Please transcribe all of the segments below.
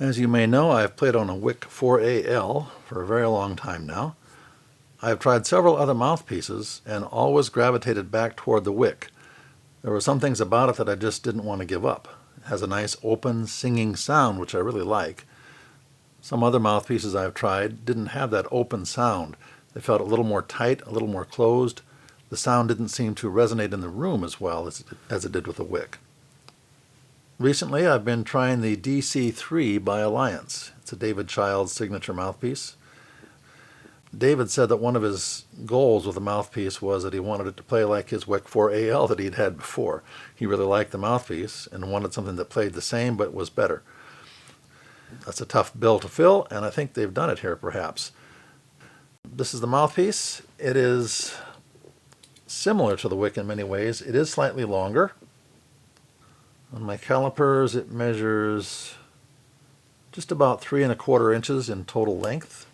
As you may know, I've played on a Wick 4AL for a very long time now. I've tried several other mouthpieces and always gravitated back toward the Wick. There were some things about it that I just didn't want to give up. It has a nice open singing sound, which I really like. Some other mouthpieces I've tried didn't have that open sound. They felt a little more tight, a little more closed. The sound didn't seem to resonate in the room as well as it did with the Wick. Recently, I've been trying the DC3 by Alliance. It's a David Child's signature mouthpiece. David said that one of his goals with the mouthpiece was that he wanted it to play like his Wick 4AL that he'd had before. He really liked the mouthpiece and wanted something that played the same but was better. That's a tough bill to fill, and I think they've done it here perhaps. This is the mouthpiece. It is similar to the Wick in many ways. It is slightly longer. On my calipers it measures just about 3 1/4 inches in total length.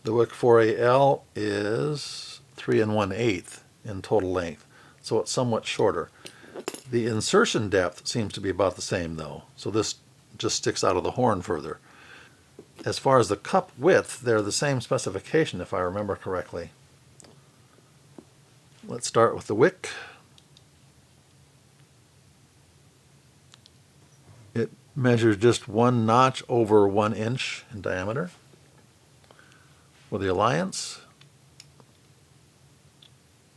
The Wick 4AL is 3 1/8 in total length, so it's somewhat shorter. The insertion depth seems to be about the same though, so this just sticks out of the horn further. As far as the cup width, they're the same specification if I remember correctly. Let's start with the Wick. It measures just 1 notch over 1 inch in diameter. For the Alliance,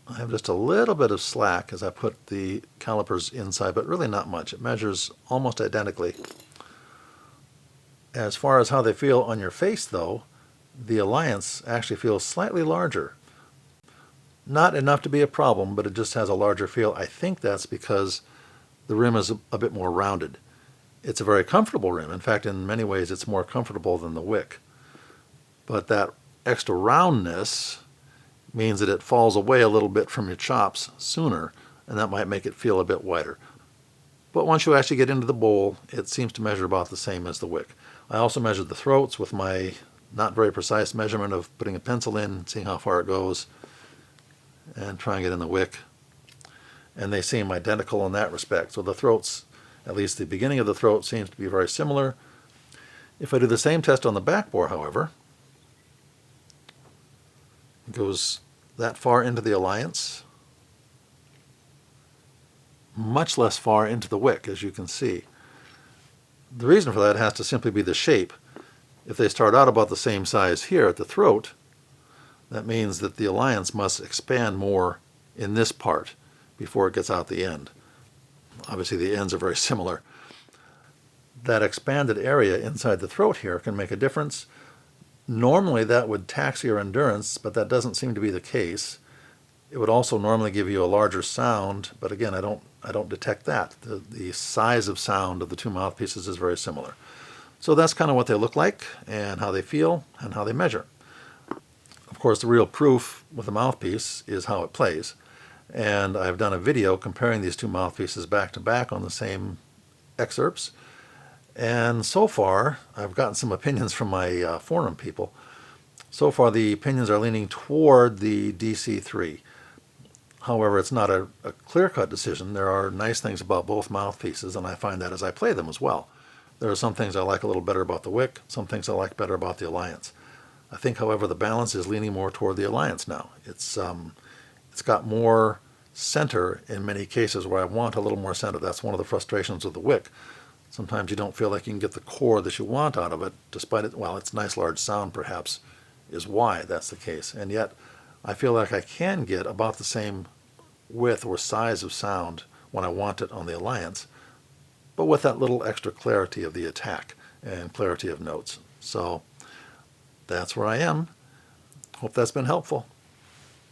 I have just a little bit of slack as I put the calipers inside, but really not much. It measures almost identically. As far as how they feel on your face though, the Alliance actually feels slightly larger. Not enough to be a problem, but it just has a larger feel. I think that's because the rim is a bit more rounded. It's a very comfortable rim. In fact, in many ways it's more comfortable than the Wick. But that extra roundness means that it falls away a little bit from your chops sooner, and that might make it feel a bit wider. But once you actually get into the bowl, it seems to measure about the same as the Wick. I also measured the throats with my not very precise measurement of putting a pencil in, seeing how far it goes, and trying it in the Wick. And they seem identical in that respect. So the throats, at least the beginning of the throat, seems to be very similar. If I do the same test on the back bore, however, it goes that far into the Alliance, much less far into the Wick, as you can see. The reason for that has to simply be the shape. If they start out about the same size here at the throat, that means that the Alliance must expand more in this part before it gets out the end. Obviously the ends are very similar. That expanded area inside the throat here can make a difference. Normally that would tax your endurance, but that doesn't seem to be the case. It would also normally give you a larger sound, but again, I don't detect that. The size of sound of the two mouthpieces is very similar. So that's kind of what they look like, and how they feel, and how they measure. Of course, the real proof with the mouthpiece is how it plays. And I've done a video comparing these two mouthpieces back to back on the same excerpts. And so far, I've gotten some opinions from my forum people. So far, the opinions are leaning toward the DC3. However, it's not a clear-cut decision. There are nice things about both mouthpieces, and I find that as I play them as well. There are some things I like a little better about the Wick, some things I like better about the Alliance. I think, however, the balance is leaning more toward the Alliance now. It's got more center in many cases where I want a little more center. That's one of the frustrations with the Wick. Sometimes you don't feel like you can get the core that you want out of it, despite it, well, its nice large sound perhaps is why that's the case. And yet, I feel like I can get about the same width or size of sound when I want it on the Alliance, but with that little extra clarity of the attack and clarity of notes. So that's where I am. Hope that's been helpful.